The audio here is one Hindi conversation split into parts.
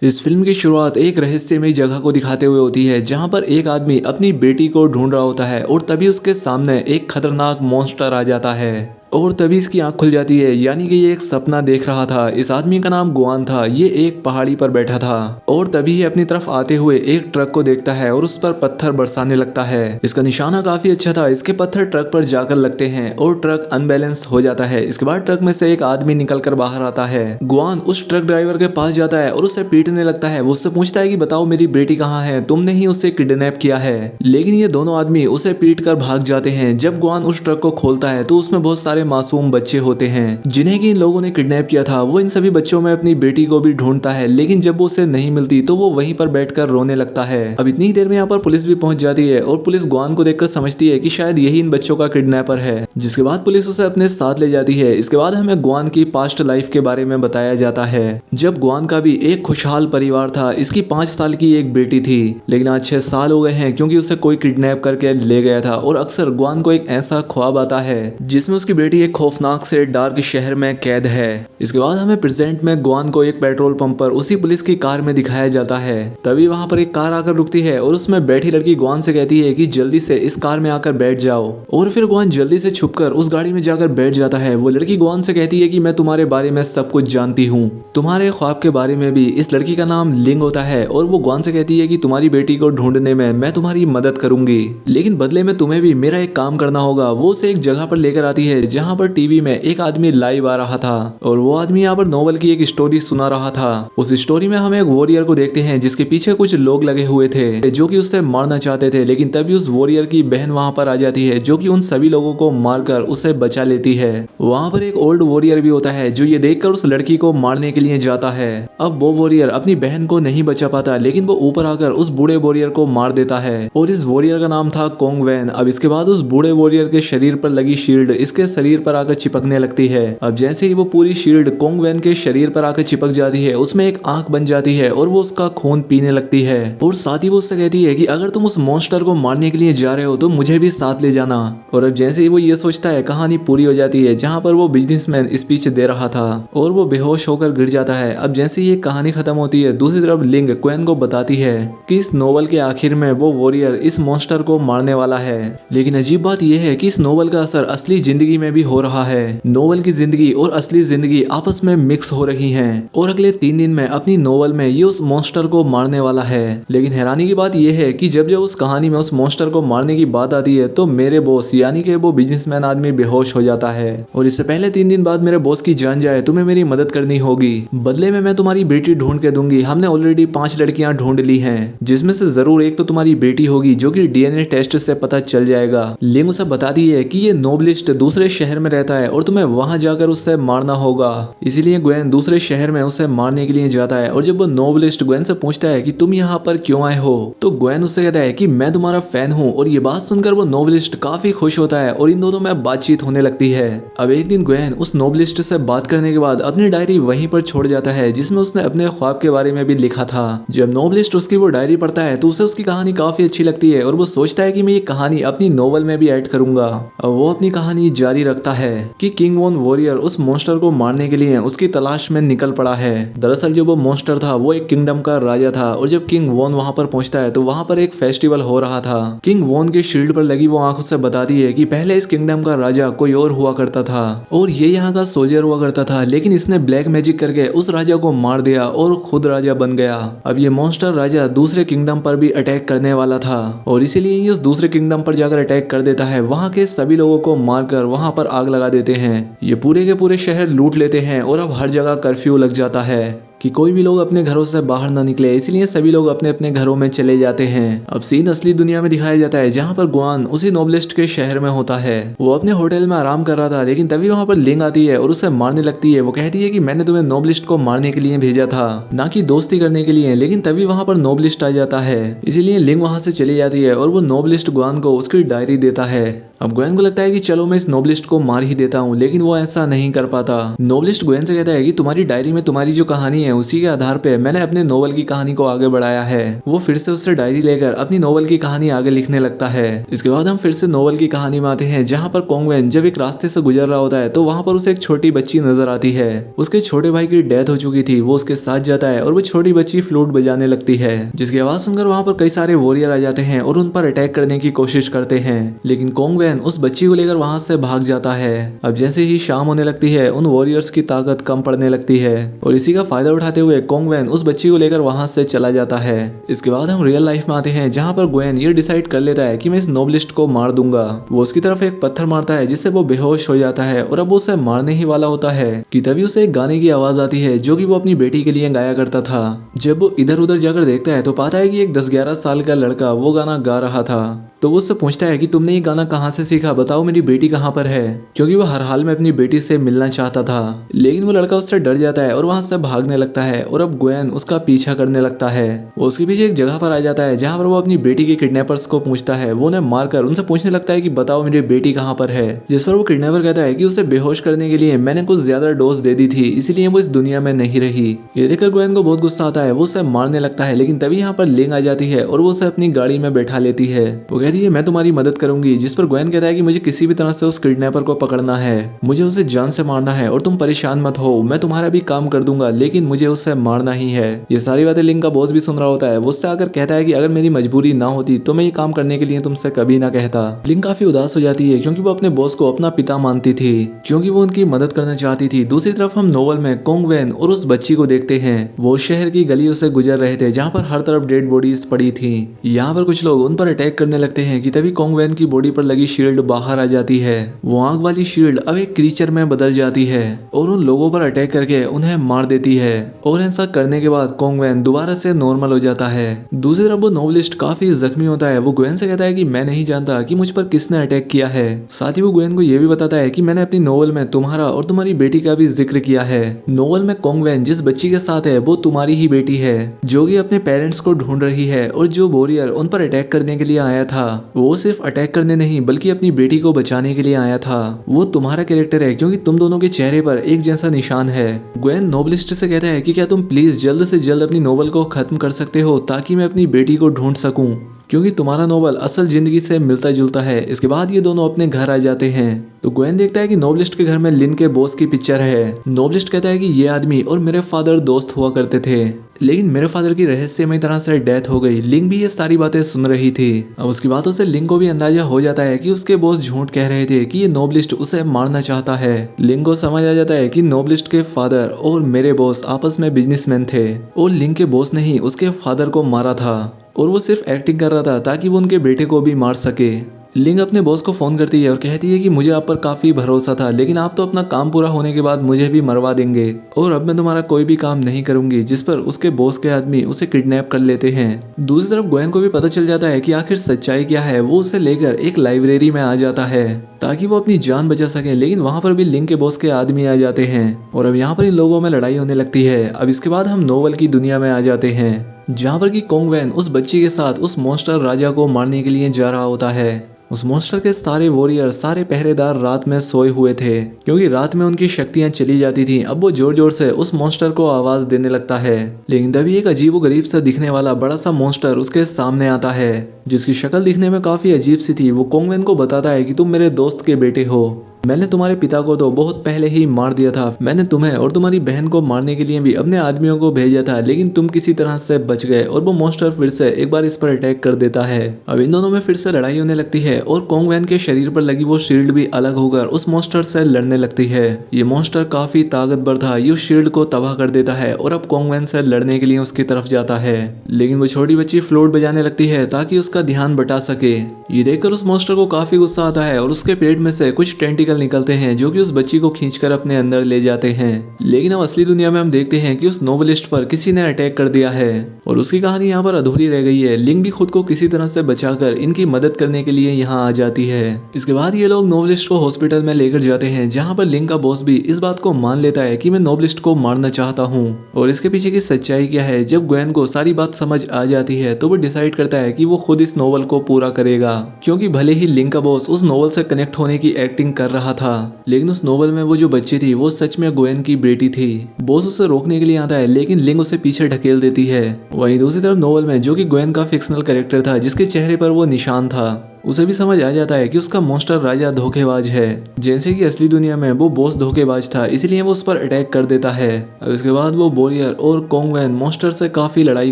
इस फिल्म की शुरुआत एक रहस्यमयी जगह को दिखाते हुए होती है जहां पर एक आदमी अपनी बेटी को ढूंढ रहा होता है और तभी उसके सामने एक खतरनाक मॉन्स्टर आ जाता है और तभी इसकी आंख खुल जाती है। यानी कि ये एक सपना देख रहा था। इस आदमी का नाम गुआन था। ये एक पहाड़ी पर बैठा था और तभी ये अपनी तरफ आते हुए एक ट्रक को देखता है और उस पर पत्थर बरसाने लगता है। इसका निशाना काफी अच्छा था। इसके पत्थर ट्रक पर जाकर लगते हैं और ट्रक अनबैलेंस हो जाता है। इसके बाद ट्रक में से एक आदमी निकल कर बाहर आता है। गुआन उस ट्रक ड्राइवर के पास जाता है और उसे पीटने लगता है। वो उससे पूछता है कि बताओ मेरी बेटी कहाँ है, तुमने ही उसे किडनैप किया है। लेकिन ये दोनों आदमी उसे पीट कर भाग जाते हैं। जब गुआन उस ट्रक को खोलता है तो उसमें बहुत सारे मासूम बच्चे होते हैं जिन्हें कि इन लोगों ने किडनैप किया था। वो इन सभी बच्चों में अपनी बेटी को भी ढूंढता है, लेकिन जब वो उसे नहीं मिलती तो वो वहीं पर बैठकर रोने लगता है। अब इतनी ही देर में यहाँ पर पुलिस भी पहुंच जाती है और पुलिस गुआन को देखकर समझती है कि शायद यही इन बच्चों का किडनैपर है, जिसके बाद पुलिस उसे अपने साथ ले जाती है। इसके बाद हमें गुआन की पास्ट लाइफ के बारे में बताया जाता है। जब गुआन का भी एक खुशहाल परिवार था। इसकी 5 साल की एक बेटी थी, लेकिन आज 6 साल हो गए हैं क्योंकि उसे कोई किडनैप करके ले गया था। और अक्सर गुआन को एक ऐसा ख्वाब आता है जिसमें उसकी बेटी एक खौफनाक से डार्क शहर में कैद है। इसके बाद हमें प्रेजेंट में गुआन को एक पेट्रोल पंप पर उसी पुलिस की कार में दिखाया जाता है। तभी वहां पर एक कार आकर रुकती है और उसमें बैठी लड़की गुआन से कहती है कि जल्दी से इस कार में आकर बैठ जाओ। और फिर गुआन जल्दी से छुपकर उस गाड़ी में जाकर बैठ जाता है। वो लड़की गुआन से कहती है कि मैं तुम्हारे बारे में सब कुछ जानती हूँ, तुम्हारे ख्वाब के बारे में भी। इस लड़की का नाम लिंग होता है और वो गुआन से कहती है कि तुम्हारी बेटी को ढूंढने में मैं तुम्हारी मदद करूंगी, लेकिन बदले में तुम्हें भी मेरा एक काम करना होगा। वो उसे एक जगह पर लेकर आती है जहाँ पर टीवी में एक आदमी लाइव आ रहा था और वो आदमी यहाँ पर नोवेल की एक स्टोरी सुना रहा था। उस स्टोरी में हम एक वॉरियर को देखते हैं जिसके पीछे कुछ लोग लगे हुए थे जो कि उससे मारना चाहते थे, लेकिन तभी उस वॉरियर की बहन वहां पर आ जाती है जो कि उन सभी लोगों को मारकर उसे बचा लेती है। वहां पर एक ओल्ड वॉरियर भी होता है जो ये देखकर उस लड़की को मारने के लिए जाता है। अब वो वॉरियर अपनी बहन को नहीं बचा पाता, लेकिन वो ऊपर आकर उस बूढ़े वॉरियर को मार देता है और इस वॉरियर का नाम था कोंग वैन। अब इसके बाद उस बूढ़े वॉरियर के शरीर पर लगी शील्ड इसके शरीर पर आकर चिपकने लगती है। अब जैसे ही वो पूरी शील्ड कोंग वैन के शरीर पर आकर चिपक जाती है, उसमें एक आंख बन जाती है और वो उसका खून पीने लगती है। और साथ ही वो उससे कहती है कि अगर तुम उस मॉन्स्टर को मारने के लिए जा रहे हो तो मुझे भी साथ ले जाना। और अब जैसे ही वो ये सोचता है, कहानी पूरी हो जाती है जहाँ पर वो बिजनेसमैन स्पीच दे रहा था और वो बेहोश होकर गिर जाता है। अब जैसे ही ये कहानी खत्म होती है, दूसरी तरफ लिंग क्वेन को बताती है कि इस नोवेल के आखिर में वो वॉरियर इस मॉन्स्टर को मारने वाला है। लेकिन अजीब बात यह है कि इस नोवेल का असर असली जिंदगी में भी हो रहा है। नोवेल की जिंदगी और असली जिंदगी आपस में मिक्स हो रही हैं और अगले 3 दिन में अपनी नोवेल में ये उस मॉन्स्टर को मारने वाला है। लेकिन हैरानी की बात यह है कि जब जब उस कहानी में उस मॉन्स्टर को मारने की बात आती है तो मेरे बॉस यानी कि वो बिजनेसमैन आदमी बेहोश हो जाता है और इससे पहले 3 दिन बाद मेरे बॉस की जान जाए तुम्हें मेरी मदद करनी होगी, बदले में मैं तुम्हारी बेटी ढूंढ के दूंगी। हमने ऑलरेडी 5 लड़कियां ढूंढ ली हैं जिसमें से जरूर एक तो तुम्हारी बेटी होगी जो कि डीएनए टेस्ट से पता चल जाएगा। लिंग उसे बताती है कि ये नोबलिस्ट दूसरे शहर में रहता है और तुम्हें वहां जाकर उससे मारना होगा। इसीलिए ग्वेन दूसरे शहर में उसे मारने के लिए जाता है और जब वो नोबलिस्ट ग्वेन से पूछता है कि तुम यहाँ पर क्यों आए हो तो ग्वेन उससे कहता है कि मैं तुम्हारा फैन हूँ। और ये बात सुनकर वो नोबलिस्ट काफी खुश होता है और इन दोनों में बातचीत होने लगती है। अब एक दिन ग्वेन उस नोबलिस्ट से बात करने के बाद अपनी डायरी वहीं पर छोड़ जाता है जिसमें उसने अपने ख्वाब के बारे में भी लिखा था। जब नोबलिस्ट उसकी वो डायरी पढ़ता है तो उसे उसकी कहानी काफी अच्छी लगती है और वो सोचता है कि मैं ये कहानी अपनी नोवेल में भी ऐड करूंगा। अब वो अपनी कहानी जारी रखता है कि किंग वॉन वॉरियर उस मॉन्स्टर को मारने के लिए उसकी तलाश में निकल पड़ा है। दरअसल जो वो मॉन्स्टर था वो एक किंगडम का राजा था और जब किंग वॉन वहां पर पहुंचता है तो वहां पर एक फेस्टिवल हो रहा था। किंग वॉन के शील्ड पर लगी वो आंख उससे बताती है कि पहले इस किंगडम का राजा कोई और हुआ करता था और ये यहाँ का सोल्जर हुआ करता था, लेकिन इसने ब्लैक मैजिक करके उस राजा को मार दिया और खुद राजा बन गया। अब ये मॉन्स्टर राजा दूसरे किंगडम पर भी अटैक करने वाला था और इसीलिए ये उस दूसरे किंगडम पर जाकर अटैक कर देता है। वहां के सभी लोगों को मारकर वहां पर आग लगा देते हैं। ये पूरे के पूरे शहर लूट लेते हैं और अब हर जगह कर्फ्यू लग जाता है कि कोई भी लोग अपने घरों से बाहर ना निकले, इसलिए सभी लोग अपने अपने घरों में चले जाते हैं। अब सीन असली दुनिया में दिखाया जाता है जहाँ पर गुआन उसी नोबलिस्ट के शहर में होता है। वो अपने होटल में आराम कर रहा था, लेकिन तभी वहाँ पर लिंग आती है और उसे मारने लगती है। वो कहती है कि मैंने तुम्हें नोबलिस्ट को मारने के लिए भेजा था, ना कि दोस्ती करने के लिए। लेकिन तभी वहाँ पर नोबलिस्ट आ जाता है, इसीलिए लिंग वहाँ से चली जाती है और वो नोबलिस्ट गुआन को उसकी डायरी देता है। अब ग्वेन को लगता है कि चलो मैं इस नोबलिस्ट को मार ही देता हूँ, लेकिन वो ऐसा नहीं कर पाता। नोबलिस्ट ग्वेन से कहता है कि तुम्हारी डायरी में तुम्हारी जो कहानी है है उसी के आधार पे मैंने अपने नोवेल की कहानी को आगे बढ़ाया है। वो फिर से उससे डायरी लेकर अपनी नोवेल की कहानी आगे लिखने लगता है। इसके बाद हम फिर से नोवेल की कहानी में आते हैं जहाँ पर कोंगवेन जब एक रास्ते से गुजर रहा होता है तो वहाँ पर उसे एक छोटी बच्ची नजर आती है। उसके छोटे भाई की डेथ हो चुकी थी। वो उसके साथ जाता है और वो छोटी बच्ची फ्लूट बजाने लगती है, जिसकी आवाज सुनकर वहाँ पर कई सारे वॉरियर आ जाते हैं और उन पर अटैक करने की कोशिश करते हैं। लेकिन कोंगवेन उस बच्ची को लेकर वहाँ से भाग जाता है। अब जैसे ही शाम होने लगती है उन वॉरियर्स की ताकत कम पड़ने लगती है और इसी का फायदा उठाते हुए कोंगवेन उस बच्ची को लेकर वहाँ से चला जाता है। इसके बाद हम रियल लाइफ में आते हैं जहाँ पर ग्वेन ये डिसाइड कर लेता है कि मैं इस नोबलिस्ट को मार दूंगा। वो उसकी तरफ एक पत्थर मारता है जिससे वो बेहोश हो जाता है और अब वो उसे मारने ही वाला होता है कि तभी उसे एक गाने की आवाज आती है जो कि वो अपनी बेटी के लिए गाया करता था। जब वो इधर उधर जाकर देखता है तो पाता है कि एक 10-11 साल का लड़का वो गाना गा रहा था। तो वो उससे पूछता है कि तुमने ये गाना कहाँ से सीखा, बताओ मेरी बेटी कहाँ पर है, क्योंकि वो हर हाल में अपनी बेटी से मिलना चाहता था। लेकिन वो लड़का उससे डर जाता है और वहां से भागने लगता है और अब ग्वेन उसका पीछा करने लगता है। वो उसके पीछे एक जगह पर आ जाता है जहाँ पर वो अपनी बेटी के किडनैपर्स को पूछता है। वो उन्हें मारकर उनसे पूछने लगता है कि बताओ मेरी बेटी कहाँ पर है, जिस पर वो किडनैपर कहता है कि उसे बेहोश करने के लिए मैंने कुछ ज्यादा डोज दे दी थी, इसीलिए वो इस दुनिया में नहीं रही। ये देखकर ग्वेन को बहुत गुस्सा आता है। वो उसे मारने लगता है लेकिन तभी यहाँ पर लिंग आ जाती है और वो उसे अपनी गाड़ी में बैठा लेती है। वो कहती है मैं तुम्हारी मदद करूंगी, जिस पर ग्वेन कहता है कि मुझे किसी भी तरह से उस किडनैपर को पकड़ना है, मुझे उसे जान से मारना है और तुम परेशान मत हो, मैं तुम्हारा भी काम कर दूंगा लेकिन मुझे उसे मारना ही है। ये सारी बातें लिंग का बॉस भी सुन रहा होता है। वो उससे आकर कहता है कि अगर मेरी मजबूरी ना होती तो मैं ये काम करने के लिए तुमसे कभी ना कहता। लिंग काफी उदास हो जाती है क्योंकि वो अपने बॉस को अपना पिता मानती थी, क्योंकि वो उनकी मदद करना चाहती थी। दूसरी तरफ हम नोवेल में कोंगवेन और उस बच्ची को देखते हैं। वो शहर की गलियों से गुजर रहे थे जहाँ पर हर तरफ डेड बॉडीज पड़ी थी। यहाँ पर कुछ लोग उन पर अटैक करने लगते हैं कि तभी कोंगवेन की बॉडी पर लगी शील्ड बाहर आ जाती है। वो आग वाली शील्ड अब एक क्रीचर में बदल जाती है और उन लोगों पर अटैक करके उन्हें मार देती है और ऐसा करने के बाद कोंगवेन दोबारा से नॉर्मल हो जाता है। दूसरी तरफ वो नोवेलिस्ट काफी जख्मी होता है। वो ग्वेन से कहता है कि मैं नहीं जानता कि मुझ पर किसने अटैक किया है। साथ ही वो ग्वेन को यह भी बताता है कि मैंने अपनी नोवेल में तुम्हारा और तुम्हारी बेटी का भी जिक्र किया है। नोवेल में कोंगवेन जिस बच्ची के साथ है वो तुम्हारी ही बेटी है जो कि अपने पेरेंट्स को ढूंढ रही है, और जो वॉरियर उन पर अटैक करने के लिए आया था वो सिर्फ अटैक करने नहीं बल्कि अपनी बेटी को बचाने के लिए आया था। वो तुम्हारा कैरेक्टर है क्योंकि तुम दोनों के चेहरे पर एक जैसा निशान है। ग्वेन नोवेलिस्ट से कहता है कि क्या तुम प्लीज जल्द से जल्द अपनी नोवेल को खत्म कर सकते हो ताकि मैं अपनी बेटी को ढूंढ सकूं, क्योंकि तुम्हारा नोवेल असल जिंदगी से मिलता जुलता है। इसके बाद ये दोनों अपने घर आ जाते हैं तो ग्वेन देखता है कि नोवेलिस्ट के घर में लिन के बॉस की पिक्चर है। नोवेलिस्ट कहता है कि ये आदमी और मेरे फादर दोस्त हुआ करते थे, लेकिन मेरे फादर की रहस्यमय तरह से डेथ हो गई। लिंग भी ये सारी बातें सुन रही थी। अब उसकी बातों से लिंग को भी अंदाजा हो जाता है कि उसके बॉस झूठ कह रहे थे कि ये नोवेलिस्ट उसे मारना चाहता है। लिंग को समझ आ जाता है कि नोवेलिस्ट के फादर और मेरे बॉस आपस में बिजनेसमैन थे और लिंग के बॉस ने ही उसके फादर को मारा था और वो सिर्फ एक्टिंग कर रहा था ताकि वो उनके बेटे को भी मार सके। लिंग अपने बॉस को फोन करती है और कहती है कि मुझे आप पर काफी भरोसा था, लेकिन आप तो अपना काम पूरा होने के बाद मुझे भी मरवा देंगे और अब मैं तुम्हारा कोई भी काम नहीं करूंगी। जिस पर उसके बॉस के आदमी उसे किडनैप कर लेते हैं। दूसरी तरफ ग्वेन को भी पता चल जाता है कि आखिर सच्चाई क्या है। वो उसे लेकर एक लाइब्रेरी में आ जाता है ताकि वो अपनी जान बचा सके, लेकिन वहां पर भी लिंग के बॉस के आदमी आ जाते हैं और अब यहाँ पर इन लोगों में लड़ाई होने लगती है। अब इसके बाद हम नोवेल की दुनिया में आ जाते हैं जहाँ पर कि कोंगवेन उस बच्ची के साथ उस मॉन्स्टर राजा को मारने के लिए जा रहा होता है। उस मॉन्स्टर के सारे वॉरियर, सारे पहरेदार रात में सोए हुए थे क्योंकि रात में उनकी शक्तियां चली जाती थी। अब वो जोर जोर से उस मॉन्स्टर को आवाज देने लगता है, लेकिन तभी एक अजीबोगरीब सा दिखने वाला बड़ा सा मॉन्स्टर उसके सामने आता है जिसकी शक्ल दिखने में काफी अजीब सी थी। वो कोंगवेन को बताता है कि तुम मेरे दोस्त के बेटे हो, मैंने तुम्हारे पिता को तो बहुत पहले ही मार दिया था। मैंने तुम्हें और तुम्हारी बहन को मारने के लिए भी अपने आदमियों को भेजा था, लेकिन तुम किसी तरह से बच गए और वो मॉन्स्टर फिर से एक बार इस पर अटैक कर देता है। अब इन दोनों में फिर से लड़ाई होने लगती है और कोंगवेन के शरीर पर लगी वो शील्ड भी अलग होकर उस मॉन्स्टर से लड़ने लगती है। ये मॉन्स्टर काफी ताकतवर था, ये शील्ड को तबाह कर देता है और अब कोंगवेन से लड़ने के लिए उसकी तरफ जाता है, लेकिन वो छोटी बच्ची फ्लूट बजाने लगती है ताकि उसका ध्यान बटा सके। ये देखकर उस मॉन्स्टर को काफी गुस्सा आता है और उसके पेट में से कुछ टेंटिकल निकलते हैं जो कि उस बच्ची को खींचकर अपने अंदर ले जाते हैं। लेकिन अब असली दुनिया में हम देखते हैं कि उस नोवेलिस्ट पर किसी ने अटैक कर दिया है और उसकी कहानी यहाँ पर अधूरी रह गई है। लिंग भी खुद को किसी तरह से बचाकर इनकी मदद करने के लिए यहाँ आ जाती है। इसके बाद ये लोग नोवेलिस्ट को हॉस्पिटल में लेकर जाते हैं जहाँ पर लिंग का बॉस भी इस बात को मान लेता है कि मैं नोवेलिस्ट को मारना चाहता हूँ और इसके पीछे की सच्चाई क्या है। जब ग्वेन को सारी बात समझ आ जाती है तो वो डिसाइड करता है कि वो खुद इस नोवेल को पूरा करेगा, क्योंकि भले ही लिंग का बॉस उस नोवेल से कनेक्ट होने की एक्टिंग कर रहा था, लेकिन उस नोवेल में वो जो बच्ची थी वो सच में ग्वेन की बेटी थी। बॉस उसे रोकने के लिए आता है, लेकिन लिंग उसे पीछे ढकेल देती है। वहीं दूसरी तरफ नोवेल में जो कि ग्वेन का फिक्शनल कैरेक्टर था, जिसके चेहरे पर वो निशान था, उसे भी समझ आ जाता है कि उसका मॉन्स्टर राजा धोखेबाज है। जैसे कि असली दुनिया में वो बॉस धोखेबाज था, इसलिए वो उस पर अटैक कर देता है। अब इसके बाद वो बोरियर और कोंगवेन मॉन्स्टर से काफी लड़ाई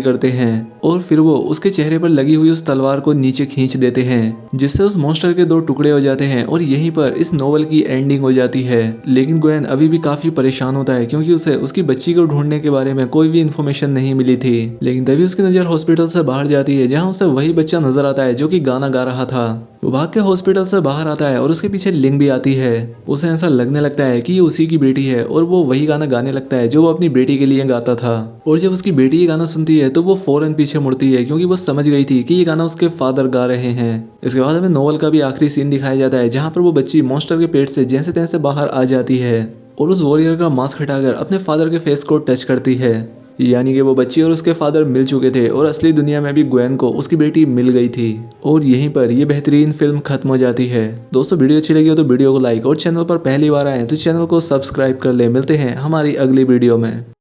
करते हैं और फिर वो उसके चेहरे पर लगी हुई उस तलवार को नीचे खींच देते हैं, जिससे उस मॉन्स्टर के 2 टुकड़े हो जाते हैं और यहीं पर इस नोवेल की एंडिंग हो जाती है। लेकिन ग्वेन अभी भी काफी परेशान होता है, क्योंकि उसे उसकी बच्ची को ढूंढने के बारे में कोई भी इन्फॉर्मेशन नहीं मिली थी। लेकिन तभी उसकी नजर हॉस्पिटल से बाहर जाती है, जहाँ उसे वही बच्चा नजर आता है जो कि गाना गा रहा था। वो भाग के हॉस्पिटल से बाहर आता है और उसके पीछे लिंग भी आती है। उसे ऐसा लगने लगता है कि ये उसी की बेटी है और वो वही गाना गाने लगता है जो वो अपनी बेटी के लिए गाता था। और जब उसकी बेटी ये गाना सुनती है तो वो फौरन पीछे मुड़ती है, क्योंकि वो समझ गई थी कि ये गाना उसके फादर गा रहे हैं। इसके बाद हमें नोवेल का भी आखिरी सीन दिखाया जाता है, जहाँ पर वो बच्ची मॉन्स्टर के पेट से जैसे तैसे बाहर आ जाती है और उस वॉरियर का मास्क हटाकर अपने फादर के फेस को टच करती है। यानी कि वो बच्ची और उसके फादर मिल चुके थे और असली दुनिया में भी ग्वेन को उसकी बेटी मिल गई थी। और यहीं पर ये बेहतरीन फिल्म खत्म हो जाती है। दोस्तों, वीडियो अच्छी लगी हो तो वीडियो को लाइक और चैनल पर पहली बार आए तो चैनल को सब्सक्राइब कर ले। मिलते हैं हमारी अगली वीडियो में।